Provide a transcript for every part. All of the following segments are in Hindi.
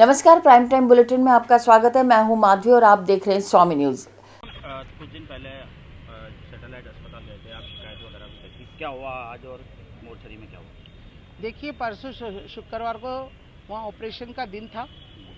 नमस्कार, प्राइम टाइम बुलेटिन में आपका स्वागत है। मैं हूं माधवी और आप देख रहे हैं स्वामी न्यूज। कुछ दिन पहले सैटेलाइट अस्पताल गए थे आप, शिकायत वगैरह भी थी, क्या हुआ आज और मोर्चरी में क्या हुआ? देखिए, परसों शुक्रवार को वहाँ ऑपरेशन का दिन था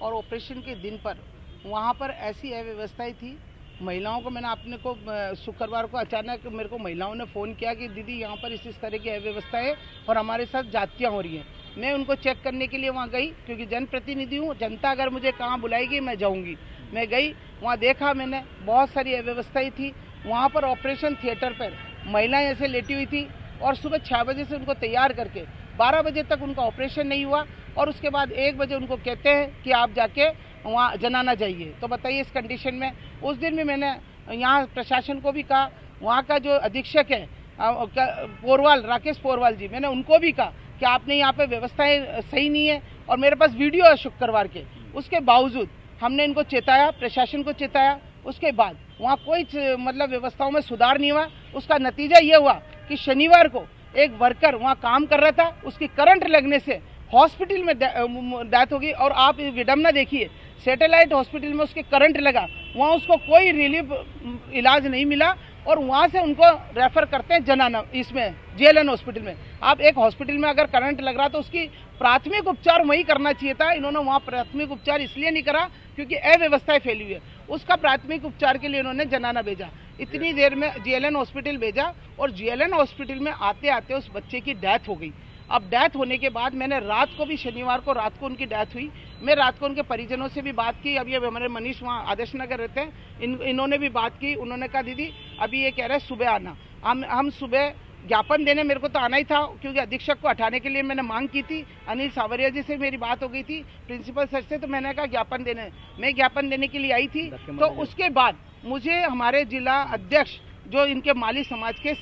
और ऑपरेशन के दिन पर वहाँ पर ऐसी अव्यवस्थाएं थी। महिलाओं को मैंने अपने को शुक्रवार को अचानक मेरे को महिलाओं ने फ़ोन किया कि दीदी यहाँ पर इस तरह की अव्यवस्था है और हमारे साथ जातियाँ हो रही हैं। मैं उनको चेक करने के लिए वहाँ गई, क्योंकि जनप्रतिनिधि हूँ, जनता अगर मुझे कहाँ बुलाएगी मैं जाऊँगी। मैं गई, वहाँ देखा मैंने, बहुत सारी अव्यवस्थाएँ थी। वहाँ पर ऑपरेशन थिएटर पर महिलाएं ऐसे लेटी हुई थी और सुबह 6 बजे से उनको तैयार करके 12 बजे तक उनका ऑपरेशन नहीं हुआ और उसके बाद 1 बजे उनको कहते हैं कि आप जाके वहाँ जनाना चाहिए। तो बताइए, इस कंडीशन में उस दिन भी मैंने यहाँ प्रशासन को भी कहा, वहाँ का जो अधीक्षक है पोरवाल, राकेश पोरवाल जी, मैंने उनको भी कहा कि आपने यहाँ पे व्यवस्थाएं सही नहीं है और मेरे पास वीडियो है शुक्रवार के। उसके बावजूद हमने इनको चेताया, प्रशासन को चेताया, उसके बाद वहाँ कोई मतलब व्यवस्थाओं में सुधार नहीं हुआ। उसका नतीजा ये हुआ कि शनिवार को एक वर्कर वहाँ काम कर रहा था, उसकी करंट लगने से हॉस्पिटल में डेथ हो गई। और आप विडम्बना देखिए, सैटेलाइट हॉस्पिटल में उसके करंट लगा, वहाँ उसको कोई रिलीफ इलाज नहीं मिला और वहाँ से उनको रेफर करते हैं जनाना, इसमें जेएलएन हॉस्पिटल में। आप एक हॉस्पिटल में अगर करंट लग रहा तो उसकी प्राथमिक उपचार वही करना चाहिए था। इन्होंने वहाँ प्राथमिक उपचार इसलिए नहीं करा क्योंकि अव्यवस्थाएं फैली हुई है। उसका प्राथमिक उपचार के लिए इन्होंने जनाना भेजा, इतनी देर में जेएलएन हॉस्पिटल भेजा और जेएलएन हॉस्पिटल में आते आते उस बच्चे की डेथ हो गई। अब डेथ होने के बाद मैंने रात को भी, शनिवार को रात को उनकी डेथ हुई, मैं रात को उनके परिजनों से भी बात की। अभी हमारे मनीष वहाँ आदर्श नगर रहते हैं, इन्होंने भी बात की। उन्होंने कहा दीदी अभी ये कह रहे हैं सुबह आना। हम सुबह ज्ञापन देने, मेरे को तो आना ही था क्योंकि अधीक्षक को हटाने के लिए मैंने मांग की थी। अनिल सावरिया जी से मेरी बात हो गई थी, प्रिंसिपल सर से, तो मैंने कहा ज्ञापन देने, मैं ज्ञापन देने के लिए आई थी। तो उसके बाद मुझे हमारे जिला अध्यक्ष, जो इनके माली समाज के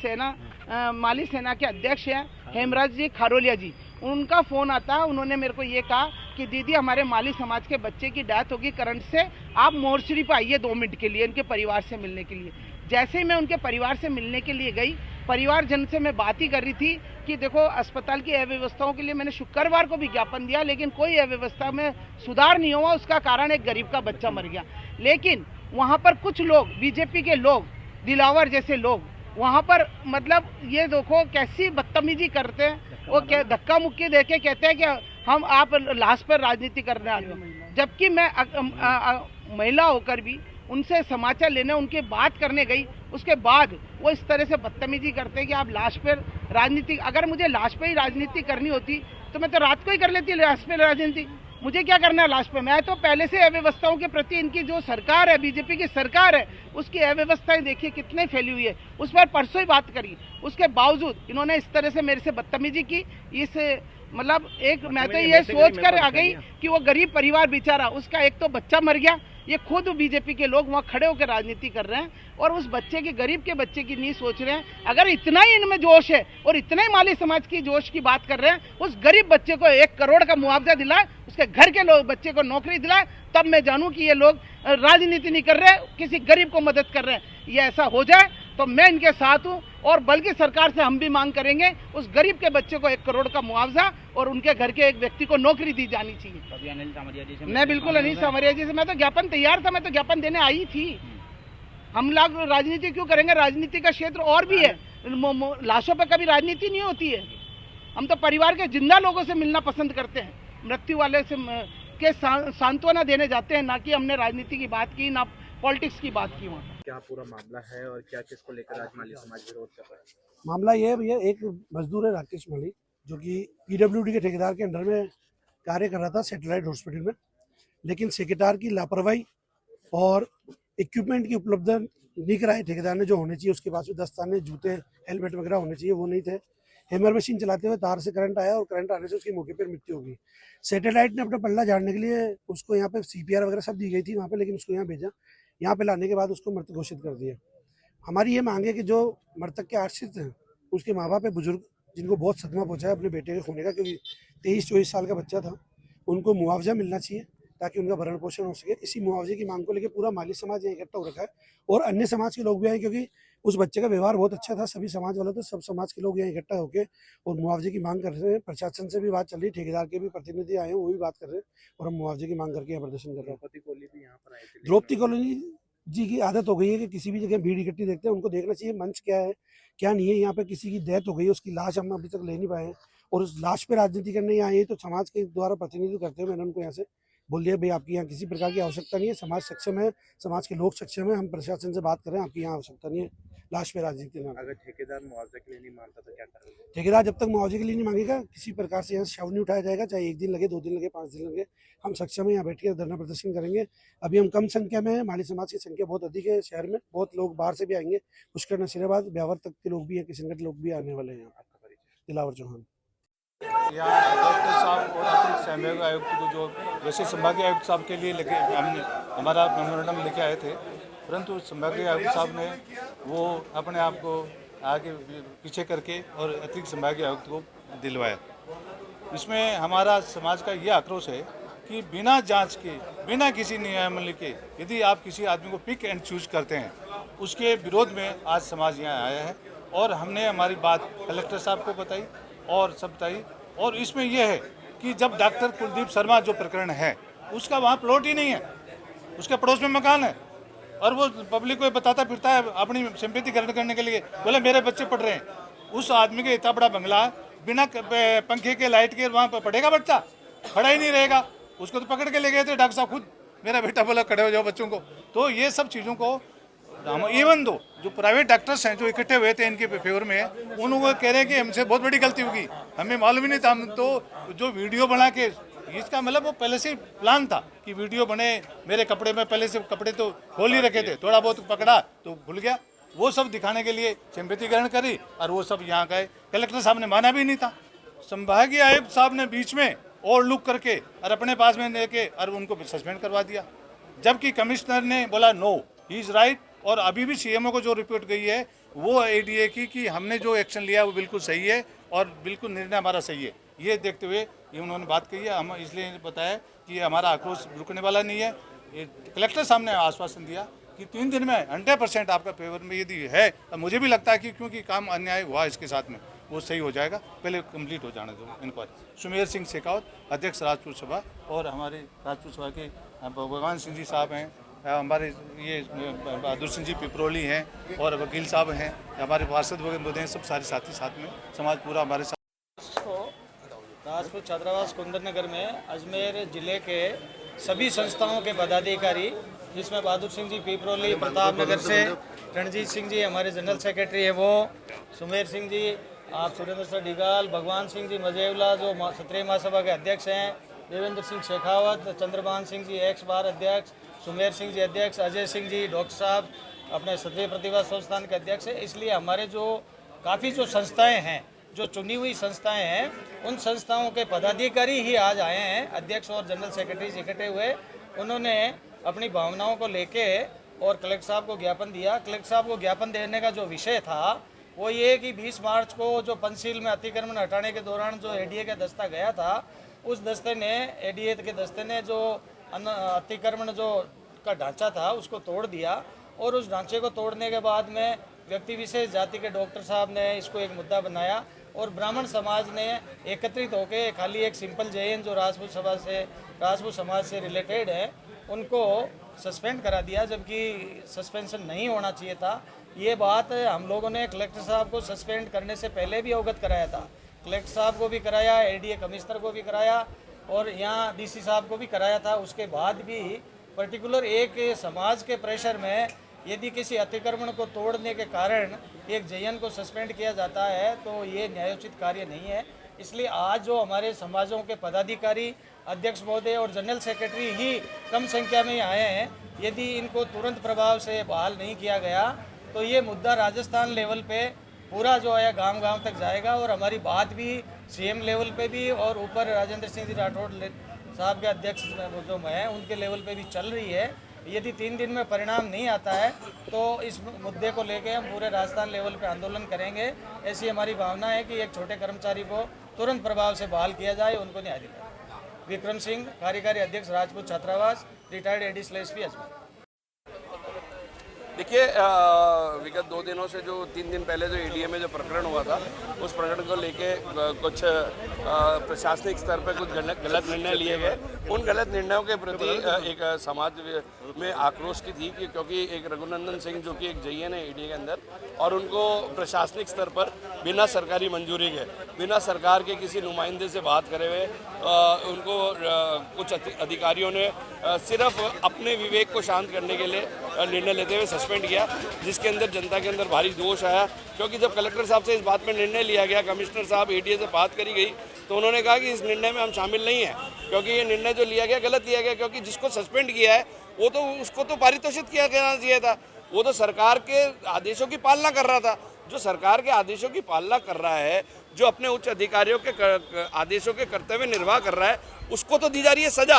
माली सेना के अध्यक्ष हैं हेमराज जी खारोलिया जी, उनका फ़ोन आता है। उन्होंने मेरे को ये कहा कि दीदी हमारे माली समाज के बच्चे की डेथ होगी करंट से, आप मोर्चरी पर आइए 2 मिनट के लिए इनके परिवार से मिलने के लिए। जैसे ही मैं उनके परिवार से मिलने के लिए गई, परिवार जन से मैं बात ही कर रही थी कि देखो अस्पताल की अव्यवस्थाओं के लिए मैंने शुक्रवार को भी ज्ञापन दिया, लेकिन कोई अव्यवस्था में सुधार नहीं हुआ। उसका कारण एक गरीब का बच्चा मर गया। लेकिन वहाँ पर कुछ लोग, बीजेपी के लोग, दिलावर जैसे लोग वहाँ पर, मतलब ये देखो कैसी बदतमीजी करते हैं। वो धक्का मुक्की देके कहते हैं कि हम आप लाश पर राजनीति करने आ रहे हो, जबकि मैं महिला होकर भी उनसे समाचार लेने, उनकी बात करने गई, उसके बाद वो इस तरह से बदतमीजी करते हैं कि आप लाश पर राजनीति। अगर मुझे लाश पर ही राजनीति करनी होती तो मैं तो रात को ही कर लेती लाश पर राजनीति। मुझे क्या करना है लाश पे? मैं तो पहले से अव्यवस्थाओं के प्रति, इनकी जो सरकार है, बीजेपी की सरकार है, उसकी अव्यवस्थाएं देखिए कितनी फैली हुई है। उस पर परसों ही बात करी, उसके बावजूद इन्होंने इस तरह से मेरे से बदतमीजी की। इस मतलब एक, मैं तो ये सोच कर आ गई कि वो गरीब परिवार बेचारा, उसका एक तो बच्चा मर गया। ये खुद बीजेपी के लोग वहाँ खड़े होकर राजनीति कर रहे हैं और उस बच्चे के, गरीब के बच्चे की नहीं सोच रहे हैं। अगर इतना ही इनमें जोश है और इतना ही माली समाज की जोश की बात कर रहे हैं, उस गरीब बच्चे को 1 करोड़ का मुआवजा दिलाए, उसके घर के लोग बच्चे को नौकरी दिलाए, तब मैं जानूं कि ये लोग राजनीति नहीं कर रहे, किसी गरीब को मदद कर रहे हैं। ये ऐसा हो जाए तो मैं इनके साथ हूं और बल्कि सरकार से हम भी मांग करेंगे उस गरीब के बच्चे को 1 करोड़ का मुआवजा और उनके घर के एक व्यक्ति को नौकरी दी जानी चाहिए। अभी अनिल सावरिया जी से मैं बिल्कुल अनिल सावरिया जी से, मैं तो ज्ञापन तैयार था, मैं तो ज्ञापन देने आई थी। हम लोग राजनीति क्यों करेंगे? राजनीति का क्षेत्र और भी है, लाशों पर कभी राजनीति नहीं होती है। हम तो परिवार के जिंदा लोगों से मिलना पसंद करते हैं, मृत्यु वाले से के सांत्वना देने जाते हैं, ना कि हमने राजनीति की बात की, ना पॉलिटिक्स की बात की। वहाँ क्या पूरा मामला है और क्या किसको लेकर आज माली समाज विरोध कर रहा है? मामला ये है भैया, एक मजदूर है राकेश माली, जो कि पीडब्ल्यूडी के ठेकेदार के अंडर में कार्य कर रहा था सैटेलाइट हॉस्पिटल में, लेकिन ठेकेदार की लापरवाही और इक्विपमेंट की उपलब्ध नहीं कराए ठेकेदार ने, जो होने चाहिए उसके पास में दस्ताने, जूते, हेलमेट वगैरह होने चाहिए, वो नहीं थे। हैमर मशीन चलाते हुए तार से करंट आया और करंट आने से उसकी मौके पर मृत्यु हो गई। सैटेलाइट ने अपना पल्ला झाड़ने के लिए उसको यहाँ पे सीपीआर वगैरह सब दी गई थी वहाँ पे, लेकिन उसको यहाँ भेजा, यहाँ पे लाने के बाद उसको मृत घोषित कर दिया। हमारी ये मांग है कि जो मृतक के आश्रित हैं, उसके माँ बाप है, बुजुर्ग, जिनको बहुत सदमा पहुंचा है अपने बेटे के खोने का, क्योंकि 23-24 साल का बच्चा था, उनको मुआवजा मिलना चाहिए ताकि उनका भरण पोषण हो सके। इसी मुआवजे की मांग को लेकर पूरा माली समाज यहाँ इकट्ठा हो रखा है और अन्य समाज के लोग भी आए, क्योंकि उस बच्चे का व्यवहार बहुत अच्छा था। सभी समाज वाले तो सब समाज के लोग यहाँ इकट्ठा होकर और मुआवजे की मांग कर रहे हैं। प्रशासन से भी बात चल रही है, ठेकेदार के भी प्रतिनिधि आए हैं, वो भी बात कर रहे हैं और हम मुआवजे की मांग करके यहाँ प्रदर्शन कर रहे हैं। द्रौपदी कोहली भी यहाँ पर आए थे। द्रौपदी कोहली जी की आदत हो गई है कि किसी भी जगह भीड़ इकट्ठी देखते हैं, उनको देखना चाहिए मंच क्या है क्या नहीं है। यहाँ पे किसी की डेथ हो गई है, उसकी लाश हम अभी तक ले नहीं पाए हैं और उस लाश पे राजनीति करने यहाँ आए तो समाज के द्वारा प्रतिनिधित्व करते हुए मैंने उनको यहाँ से बोल दिया, भाई आपकी यहाँ किसी प्रकार की आवश्यकता नहीं है, समाज सक्षम है, समाज के लोग सक्षम है, हम प्रशासन से बात करें, आपकी यहाँ आवश्यकता नहीं है लाश पे राजनीति ना। अगर ठेकेदार मुआवजे के लिए नहीं मानता तो क्या करेंगे? ठेकेदार जब तक मुआवजे के लिए नहीं मांगेगा, किसी प्रकार से यहाँ शव नहीं उठाया जाएगा, चाहे 1 दिन लगे, 2 दिन लगे, 5 दिन लगे, हम सक्षम है यहाँ बैठ कर धरना प्रदर्शन करेंगे। अभी हम कम संख्या में है, माली समाज की संख्या बहुत अधिक है शहर में, बहुत लोग बाहर से भी आएंगे, पुष्कर नसीराबाद ब्यावर तक के लोग भी हैं, किशनगढ़ लोग भी आने वाले हैं। यहाँ दिलावर चौहान। यहाँ कलेक्टर साहब और अतिरिक्त संभागीय आयुक्त को जो वैसे संभागीय आयुक्त साहब के लिए लेके हमने हमारा मेमोरेंडम लेके आए थे, परंतु संभागीय आयुक्त साहब ने वो अपने आप को आगे पीछे करके और अतिरिक्त संभागीय आयुक्त को दिलवाया। इसमें हमारा समाज का ये आक्रोश है कि बिना जांच के, बिना किसी नियमावली के यदि आप किसी आदमी को पिक एंड चूज करते हैं, उसके विरोध में आज समाज यहाँ आया है और हमने हमारी बात कलेक्टर साहब को बताई और सब बताई। और इसमें यह है कि जब डॉक्टर कुलदीप शर्मा जो प्रकरण है उसका वहाँ प्लॉट ही नहीं है, उसके पड़ोस में मकान है और वो पब्लिक को बताता फिरता है अपनी सिंपैथी ग्रहण करने के लिए, बोले मेरे बच्चे पढ़ रहे हैं। उस आदमी के इतना बड़ा बंगला बिना पंखे के लाइट के वहाँ पर पढ़ेगा बच्चा? खड़ा ही नहीं रहेगा। उसको तो पकड़ के ले गए थे डॉक्टर साहब खुद, मेरा बेटा बोला खड़े हो जाओ बच्चों को। तो ये सब चीज़ों को हम इवन दो जो प्राइवेट डॉक्टर्स हैं जो इकट्ठे हुए थे इनके फेवर में, उनको कह रहे हैं कि हमसे बहुत बड़ी गलती होगी, हमें मालूम ही नहीं था। हम तो जो वीडियो बना के, इसका मतलब वो पहले से प्लान था कि वीडियो बने, मेरे कपड़े में पहले से कपड़े तो खोल ही रखे थे, थोड़ा बहुत पकड़ा तो भूल गया, वो सब दिखाने के लिए सिंपैथी ग्रहण करी और वो सब यहाँ गए। कलेक्टर साहब ने माना भी नहीं था, संभागीय आयुक्त साहब ने बीच में और लुक करके और अपने पास में लेके और उनको सस्पेंड करवा दिया, जबकि कमिश्नर ने बोला नो ही इज़ राइट। और अभी भी सीएमओ को जो रिपोर्ट गई है वो एडीए की कि हमने जो एक्शन लिया वो बिल्कुल सही है और बिल्कुल निर्णय हमारा सही है। ये देखते हुए ये उन्होंने बात कही है। हम इसलिए बताया कि हमारा आक्रोश रुकने वाला नहीं है। कलेक्टर साहब ने आश्वासन दिया कि 3 दिन में 100% आपका फेवर में यदि है, तो मुझे भी लगता है कि क्योंकि काम अन्याय हुआ इसके साथ में वो सही हो जाएगा, पहले कंप्लीट हो जाने दो इंक्वायरी। सुमेर सिंह शेखावत, अध्यक्ष राजपूत सभा, और हमारे राजपूत सभा के भगवान सिंह जी साहब हैं, हमारे ये बहादुर सिंह जी पिपरोली हैं और वकील साहब हैं, हमारे पार्षद वगैरह हैं, सब सारे साथी साथ में समाज पूरा हमारे साथ। राजपूत छात्रावास कुंदर नगर में अजमेर जिले के सभी संस्थाओं के पदाधिकारी, जिसमें बहादुर सिंह जी पिपरोली प्रताप नगर से, रणजीत सिंह जी हमारे जनरल सेक्रेटरी है वो, सुमेर सिंह जी, आप सुरेंद्र सर डिगाल, भगवान सिंह जी मजेवला जो क्षत्रिय महासभा के अध्यक्ष हैं, देवेंद्र सिंह शेखावत, चंद्रभान सिंह जी एक्स बार अध्यक्ष, सुमेर सिंह जी अध्यक्ष, अजय सिंह जी डॉक्टर साहब अपने क्षत्रिय प्रतिभा संस्थान के अध्यक्ष हैं। इसलिए हमारे जो काफ़ी जो संस्थाएं हैं, जो चुनी हुई संस्थाएं हैं, उन संस्थाओं के पदाधिकारी ही आज आए हैं। अध्यक्ष और जनरल सेक्रेटरी इकट्ठे हुए, उन्होंने अपनी भावनाओं को लेके और कलेक्टर साहब को ज्ञापन दिया। कलेक्टर साहब को ज्ञापन देने का जो विषय था वो ये कि 20 मार्च को जो पंचशील में अतिक्रमण हटाने के दौरान जो एडीए का दस्ता गया था, उस दस्ते ने, एडीए के दस्ते ने जो अतिक्रमण जो का ढांचा था उसको तोड़ दिया और उस ढांचे को तोड़ने के बाद में व्यक्ति विशेष जाति के डॉक्टर साहब ने इसको एक मुद्दा बनाया और ब्राह्मण समाज ने एकत्रित होकर खाली एक सिंपल जैन जो राजपूत समाज से रिलेटेड है उनको सस्पेंड करा दिया, जबकि सस्पेंशन नहीं होना चाहिए था। ये बात हम लोगों ने कलेक्टर साहब को सस्पेंड करने से पहले भी अवगत कराया था, कलेक्टर साहब को भी कराया, एडीए कमिश्नर को भी कराया और यहाँ डीसी साहब को भी कराया था। उसके बाद भी पर्टिकुलर एक समाज के प्रेशर में यदि किसी अतिक्रमण को तोड़ने के कारण एक जैन को सस्पेंड किया जाता है तो ये न्यायोचित कार्य नहीं है। इसलिए आज जो हमारे समाजों के पदाधिकारी, अध्यक्ष महोदय और जनरल सेक्रेटरी ही कम संख्या में आए हैं, यदि इनको तुरंत प्रभाव से बहाल नहीं किया गया तो ये मुद्दा राजस्थान लेवल पे पूरा जो है गांव-गांव तक जाएगा और हमारी बात भी सीएम लेवल पे भी और ऊपर राजेंद्र सिंह जी राठौड़ साहब के अध्यक्ष जो हैं उनके लेवल पे भी चल रही है। यदि 3 दिन में परिणाम नहीं आता है तो इस मुद्दे को लेके हम पूरे राजस्थान लेवल पे आंदोलन करेंगे। ऐसी हमारी भावना है कि एक छोटे कर्मचारी को तुरंत प्रभाव से बहाल किया जाए, उनको न्याय दिया जाए। विक्रम सिंह, कार्यकारी अध्यक्ष राजपूत छात्रावास, रिटायर्ड एडी/एसपी अजमेर। देखिए, विगत 2 दिनों से जो 3 दिन पहले जो एडीए में जो प्रकरण हुआ था, उस प्रकरण को लेके कुछ प्रशासनिक स्तर पर कुछ गलत निर्णय लिए गए। उन गलत निर्णयों के प्रति एक समाज में आक्रोश की थी कि क्योंकि एक रघुनंदन सिंह जो कि एक जेईएन है एडीए के अंदर, और उनको प्रशासनिक स्तर पर बिना सरकारी मंजूरी के, बिना सरकार के किसी नुमाइंदे से बात करे हुए उनको कुछ अधिकारियों ने सिर्फ अपने विवेक को शांत करने के लिए निर्णय लेते हुए सस्पेंड किया, जिसके अंदर जनता के अंदर भारी दोष आया। क्योंकि जब कलेक्टर साहब से इस बात में निर्णय लिया गया, कमिश्नर साहब एडीए से बात करी गई, तो उन्होंने कहा कि इस निर्णय में हम शामिल नहीं हैं, क्योंकि ये निर्णय जो लिया गया गलत लिया गया। क्योंकि जिसको सस्पेंड किया है वो तो उसको तो पारितोषित किया जाना चाहिए था, वो तो सरकार के आदेशों की पालना कर रहा था। जो सरकार के आदेशों की पालना कर रहा है, जो अपने उच्च अधिकारियों के आदेशों के कर्तव्य निर्वाह कर रहा है, उसको तो दी जा रही है सजा।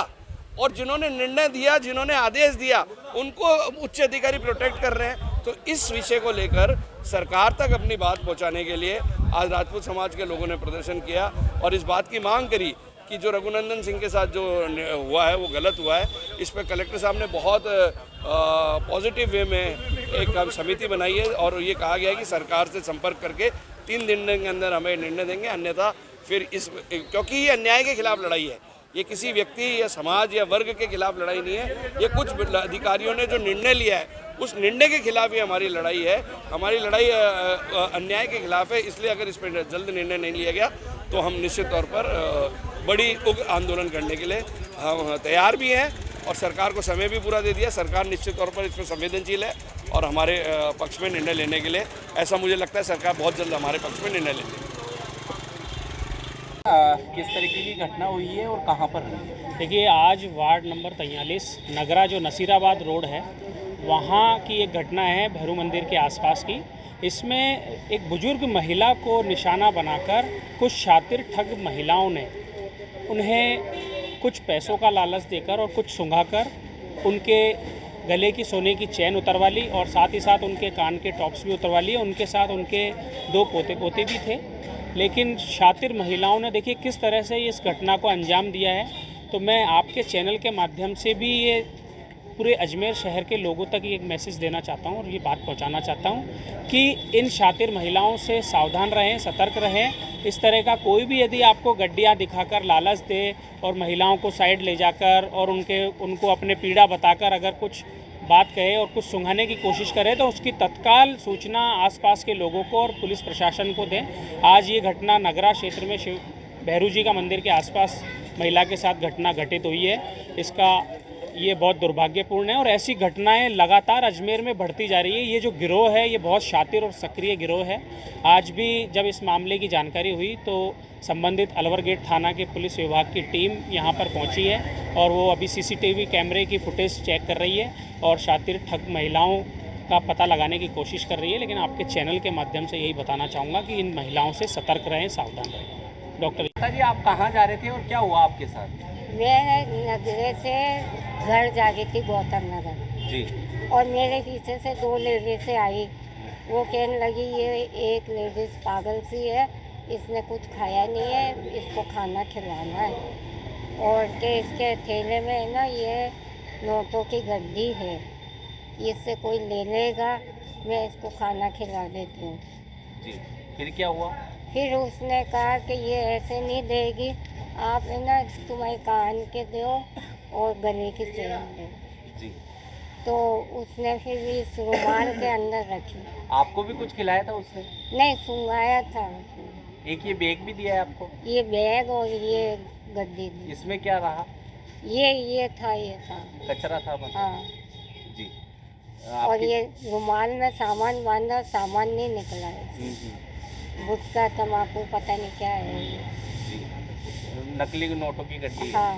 और जिन्होंने निर्णय दिया, जिन्होंने आदेश दिया, उनको उच्च अधिकारी प्रोटेक्ट कर रहे हैं। तो इस विषय को लेकर सरकार तक अपनी बात पहुंचाने के लिए आज राजपूत समाज के लोगों ने प्रदर्शन किया और इस बात की मांग करी कि जो रघुनंदन सिंह के साथ जो हुआ है वो गलत हुआ है। इस पर कलेक्टर साहब ने बहुत पॉजिटिव वे में एक समिति बनाई है और ये कहा गया है कि सरकार से संपर्क करके 3 दिन के अंदर हमें निर्णय देंगे, अन्यथा फिर क्योंकि ये अन्याय के खिलाफ लड़ाई है, ये किसी व्यक्ति या समाज या वर्ग के खिलाफ लड़ाई नहीं है। ये कुछ अधिकारियों ने जो निर्णय लिया है उस निर्णय के खिलाफ ही हमारी लड़ाई है। हमारी लड़ाई अन्याय के खिलाफ है। इसलिए अगर इस पर जल्द निर्णय नहीं लिया गया तो हम निश्चित तौर पर बड़ी उग्र आंदोलन करने के लिए हम तैयार भी हैं और सरकार को समय भी पूरा दे दिया। सरकार निश्चित तौर पर इसमें संवेदनशील है और हमारे पक्ष में निर्णय लेने के लिए, ऐसा मुझे लगता है सरकार बहुत जल्द हमारे पक्ष में निर्णय लेगी। किस तरीके की घटना हुई है और कहाँ पर हुई है? देखिए, आज वार्ड नंबर 43 नगरा जो नसीराबाद रोड है, वहाँ की एक घटना है भैरू मंदिर के आसपास की। इसमें एक बुजुर्ग महिला को निशाना बनाकर कुछ शातिर ठग महिलाओं ने उन्हें कुछ पैसों का लालच देकर और कुछ सुंघाकर उनके गले की सोने की चैन उतरवा ली और साथ ही साथ उनके कान के टॉप्स भी उतरवा लिए। उनके साथ उनके 2 पोते भी थे। लेकिन शातिर महिलाओं ने देखिए किस तरह से इस घटना को अंजाम दिया है। तो मैं आपके चैनल के माध्यम से भी ये पूरे अजमेर शहर के लोगों तक ये एक मैसेज देना चाहता हूँ और ये बात पहुँचाना चाहता हूँ कि इन शातिर महिलाओं से सावधान रहें, सतर्क रहें। इस तरह का कोई भी यदि आपको गड्डियाँ दिखाकर लालच दे और महिलाओं को साइड ले जाकर और उनको अपने पीड़ा बताकर अगर कुछ बात कहे और कुछ सुंघाने की कोशिश करे तो उसकी तत्काल सूचना आसपास के लोगों को और पुलिस प्रशासन को दें। आज ये घटना नगरा क्षेत्र में शिव भैरू जी का मंदिर के आसपास महिला के साथ घटना घटित हुई है। इसका ये बहुत दुर्भाग्यपूर्ण है और ऐसी घटनाएं लगातार अजमेर में बढ़ती जा रही है। ये जो गिरोह है ये बहुत शातिर और सक्रिय गिरोह है। आज भी जब इस मामले की जानकारी हुई तो संबंधित अलवर गेट थाना के पुलिस विभाग की टीम यहाँ पर पहुँची है और वो अभी सीसीटीवी कैमरे की फुटेज चेक कर रही है और शातिर ठग महिलाओं का पता लगाने की कोशिश कर रही है। लेकिन आपके चैनल के माध्यम से यही बताना चाहूँगा कि इन महिलाओं से सतर्क रहें, सावधान रहें। डॉक्टर जी, आप कहाँ जा रहे थे और क्या हुआ आपके साथ? मैं नगरे से घर जा रही थी, गौतम नगर जी, और मेरे पीछे से 2 लेडीज आई। वो कहने लगी ये एक लेडीज़ पागल सी है, इसने कुछ खाया नहीं है, इसको खाना खिलाना है और के इसके थैले में है ना ये नोटों की गड्डी है, इससे कोई ले लेगा, मैं इसको खाना खिला देती हूँ। जी, फिर क्या हुआ? फिर उसने कहा कि ये ऐसे नहीं देगी, आप है ना तुम्हारे कान के दो और गले की चेन दो। जी, तो उसने फिर इस रुमाल के अंदर रखी। आपको भी कुछ खिलाया था उसने? नहीं, सुंघाया था। एक ये बैग भी दिया है आपको? ये बैग और ये गद्दी दी। इसमें क्या रहा? ये था कचरा था मतलब? हाँ जी। और ये रुमाल में सामान बांधा, सामान नहीं निकला है। गुटखा, तम्बाकू, पता नहीं क्या है ये। जी, नकली नोटों की गड्डी। हाँ,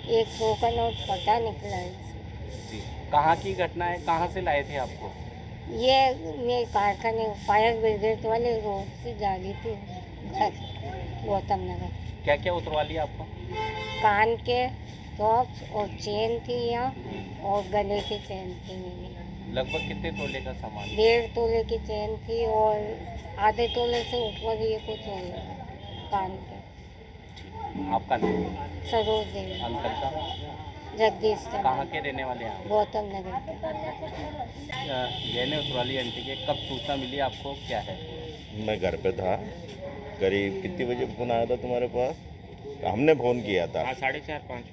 100 का नोट पता निकला है। जी, कहाँ की घटना है? कहाँ से लाए थे आपको? ये मेरे कारखाने फायर ब्रिगेड वाले रोड से जा रही थी घर, गौतम नगर। क्या क्या उतरवा लिया आपको? कान के टॉप्स और चेन थी यहाँ और गले की चेन थी मेरी। लगभग कितने तोले का सामान? 1.5 तोले की चेन थी और आधे तोले से ऊपर ये कुछ हो कान के। आपका नाम? सरोज देवी। अंकल का? जगदीश कहाँ के रहने वाले हैं आप? गौतम नगर के। गहने उतरवाली आंटी के कब सूचना मिली आपको, क्या है? मैं घर पे था, करीब कितने बजे फ़ोन आया था तुम्हारे पास? हमने फ़ोन किया था। हाँ, 4:30-5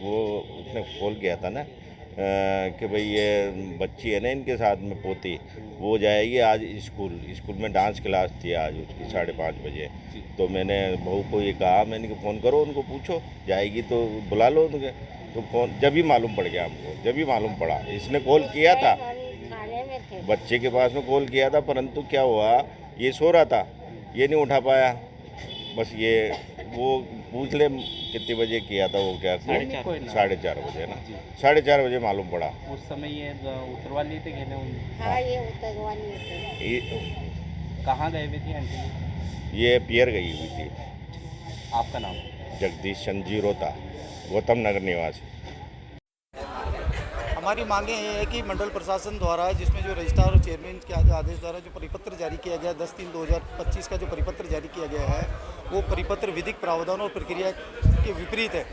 वो उसने कॉल किया था ना कि भाई ये बच्ची है ना इनके साथ में पोती, वो जाएगी आज स्कूल में डांस क्लास थी आज उसकी 5:30 बजे। तो मैंने बहू को ये कहा, मैंने कि फ़ोन करो उनको, पूछो जाएगी तो बुला लो उनके। तो फ़ोन जब ही मालूम पड़ गया हमको, जब ही मालूम पड़ा। इसने कॉल किया था, बच्चे के पास में कॉल किया था, परंतु क्या हुआ, ये सो रहा था, ये नहीं उठा पाया। बस ये वो पूछ ले कितने बजे किया था वो, क्या 4:30 बजे ना, 4:30 बजे मालूम पड़ा। उस समय ये उतरवा लिए थे गहने उन्होंने? हाँ, ये उतरवा लिए थे। कहाँ गए हुए थी आंटी? ये पियर गई हुई थी। आपका नाम? जगदीश संजी रोता, गौतम नगर निवासी। हमारी मांगे ये है कि मंडल प्रशासन द्वारा, जिसमें जो रजिस्ट्रार और चेयरमैन के आदेश द्वारा जो परिपत्र जारी किया गया 10/3/2025 का जो परिपत्र जारी किया गया है, वो परिपत्र विधिक प्रावधान और प्रक्रिया के विपरीत है।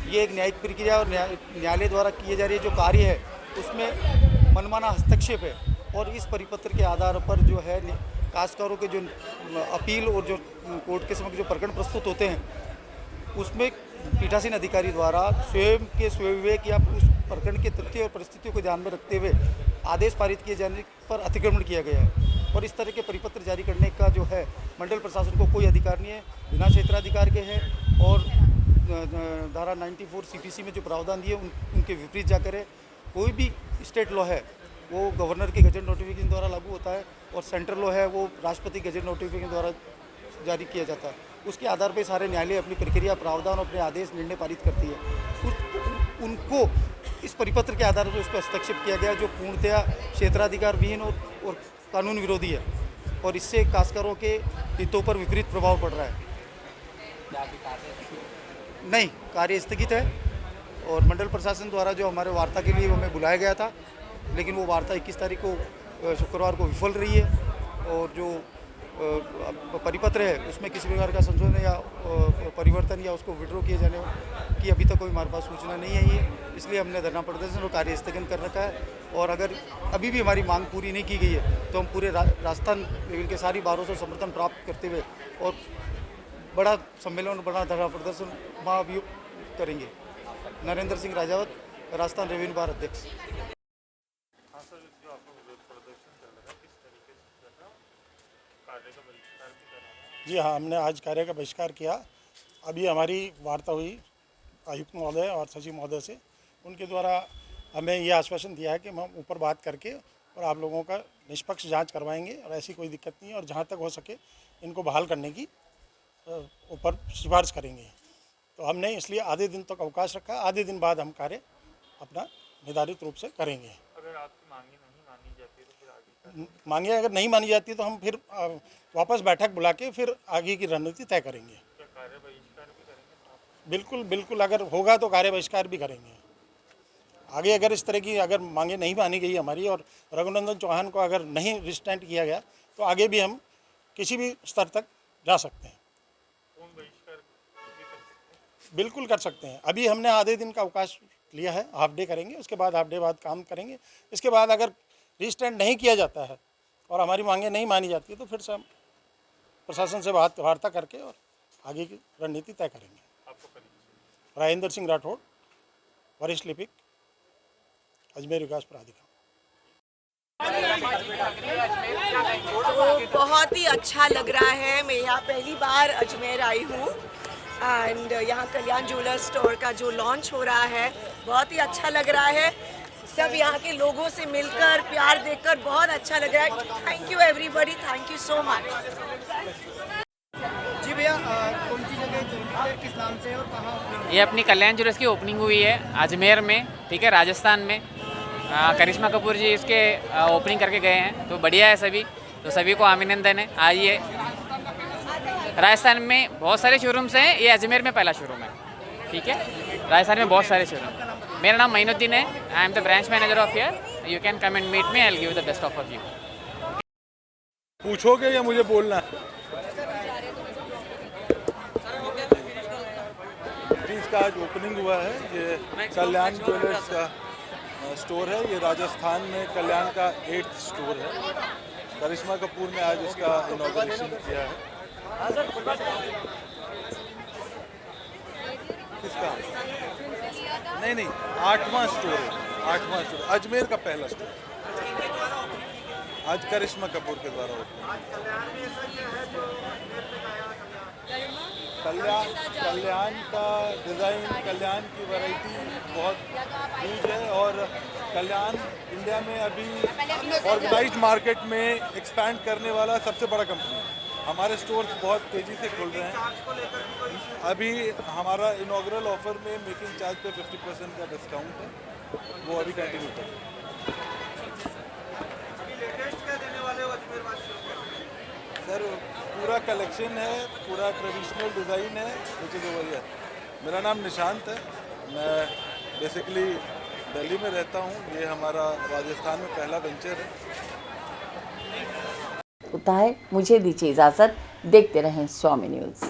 ये एक न्यायिक प्रक्रिया और न्यायालय द्वारा किए जा रही जो कार्य है उसमें मनमाना हस्तक्षेप है। और इस परिपत्र के आधार पर जो है काश्तकारों के जो अपील और जो कोर्ट के समक्ष जो प्रकरण प्रस्तुत होते हैं, उसमें पीठासीन अधिकारी द्वारा स्वयं के स्वविवेक या उस प्रकरण के तथ्य और परिस्थितियों को ध्यान में रखते हुए आदेश पारित किए जाने पर अतिक्रमण किया गया है। और इस तरह के परिपत्र जारी करने का जो है मंडल प्रशासन को कोई अधिकार नहीं है, बिना क्षेत्राधिकार के है। और धारा 94 CPC में जो प्रावधान दिए उनके विपरीत जाकर है। कोई भी स्टेट लॉ है वो गवर्नर के गजट नोटिफिकेशन द्वारा लागू होता है, और सेंट्रल लॉ है वो राष्ट्रपति गजट नोटिफिकेशन द्वारा जारी किया जाता है। उसके आधार पर सारे न्यायालय अपनी प्रक्रिया, प्रावधान, अपने आदेश, निर्णय पारित करती है। उनको इस परिपत्र के आधार पर उस पर हस्तक्षेप किया गया जो पूर्णतया क्षेत्राधिकार विहीन और कानून विरोधी है, और इससे काश्तकारों के हितों पर विपरीत प्रभाव पड़ रहा है। नहीं, कार्य स्थगित है। और मंडल प्रशासन द्वारा जो हमारे वार्ता के लिए हमें बुलाया गया था, लेकिन वो वार्ता 21 तारीख को शुक्रवार को विफल रही है। और जो परिपत्र है उसमें किसी प्रकार का संशोधन या परिवर्तन या उसको विड्रॉ किए जाने की अभी तक कोई हमारे पास सूचना नहीं आई है। इसलिए हमने धरना प्रदर्शन और कार्य स्थगन कर रखा है। और अगर अभी भी हमारी मांग पूरी नहीं की गई है तो हम पूरे राजस्थान लेवल के सारी बारों से समर्थन प्राप्त करते हुए और बड़ा सम्मेलन, बड़ा धरना प्रदर्शन वहाँ भी करेंगे। नरेंद्र सिंह राजावत, राजस्थान रेवेन्यू बार अध्यक्ष। जी हाँ, हमने आज कार्य का बहिष्कार किया। अभी हमारी वार्ता हुई आयुक्त महोदय और सचिव महोदय से, उनके द्वारा हमें ये आश्वासन दिया है कि हम ऊपर बात करके और आप लोगों का निष्पक्ष जांच करवाएंगे और ऐसी कोई दिक्कत नहीं है, और जहाँ तक हो सके इनको बहाल करने की ऊपर सिफारिश करेंगे। तो हमने इसलिए आधे दिन तक अवकाश रखा, आधे दिन बाद हम कार्य अपना निर्धारित रूप से करेंगे। अगर आपकी मांगे नहीं मानी जाती तो फिर आगे मांगे अगर नहीं मानी जाती तो हम फिर वापस बैठक बुला के फिर आगे की रणनीति तय करेंगे। कार्य बहिष्कार भी करेंगे? बिल्कुल बिल्कुल, अगर होगा तो कार्य बहिष्कार भी करेंगे। आगे अगर इस तरह की अगर मांगे नहीं मानी गई हमारी और रघुनंदन चौहान को अगर नहीं रिस्टेंट किया गया तो आगे भी हम किसी भी स्तर तक जा सकते हैं। बिल्कुल कर सकते हैं। अभी हमने आधे दिन का अवकाश लिया है, हाफ डे करेंगे, उसके बाद हाफ डे बाद काम करेंगे। इसके बाद अगर रिस्टेंट नहीं किया जाता है और हमारी मांगे नहीं मानी जाती है तो फिर से हम प्रशासन से वार्ता करके और आगे की रणनीति तय करेंगे। राजेंद्र सिंह राठौड़, वरिष्ठ लिपिक, अजमेर विकास प्राधिकरण। तो बहुत ही अच्छा लग रहा है। मैं यहाँ पहली बार अजमेर आई हूँ एंड यहाँ कल्याण ज्वेलर स्टोर का जो लॉन्च हो रहा है बहुत ही अच्छा लग रहा है। सब यहाँ के लोगों से मिलकर, प्यार देखकर बहुत अच्छा लग रहा है। Thank you everybody, thank you so much. जी भैया, कौन सी जगह, किस नाम से और कहाँ? ये अपनी कल्याण ज्वेलर्स की ओपनिंग हुई है अजमेर में, ठीक है, राजस्थान में। करिश्मा कपूर जी इसके ओपनिंग करके गए हैं, तो बढ़िया है सभी, तो सभी को अभिनंदन है। आइए, राजस्थान में बहुत सारे शोरूम्स हैं, ये अजमेर में पहला शोरूम है, ठीक है। राजस्थान में बहुत सारे शोरूम। मेरा नाम मईनुद्दीन है, I am the branch manager of here. You can come and meet me, I will give you the best offer you. पूछोगे या मुझे बोलना है? का आज ओपनिंग हुआ है। ये कल्याण ज्वेलर्स का स्टोर है। ये राजस्थान में कल्याण का 8th स्टोर है। करिश्मा कपूर ने आज इसका इनॉग्रेशन किया है। किसका? नहीं 8वां स्टोर है। 8वां स्टोर अजमेर का पहला स्टोर आज करिश्मा कपूर के द्वारा ओपन। कल्याण का डिज़ाइन, कल्याण की वैरायटी बहुत यूज है और कल्याण इंडिया में अभी ऑर्गेनाइज्ड मार्केट में एक्सपैंड करने वाला सबसे बड़ा कंपनी है। हमारे स्टोर्स बहुत तेज़ी से खुल रहे हैं। अभी हमारा इनॉग्रल ऑफर में मेकिंग चार्ज पे 50% का डिस्काउंट है, वो अभी कंटिन्यू कर रहे हैं। सर पूरा कलेक्शन है, पूरा ट्रेडिशनल डिज़ाइन है विच इज़ ओवर हियर। मेरा नाम निशांत है। मैं बेसिकली दिल्ली में रहता हूँ। ये हमारा राजस्थान में पहला वेंचर है। होता है। मुझे दीजिए इजाज़त, देखते रहें स्वामी न्यूज़।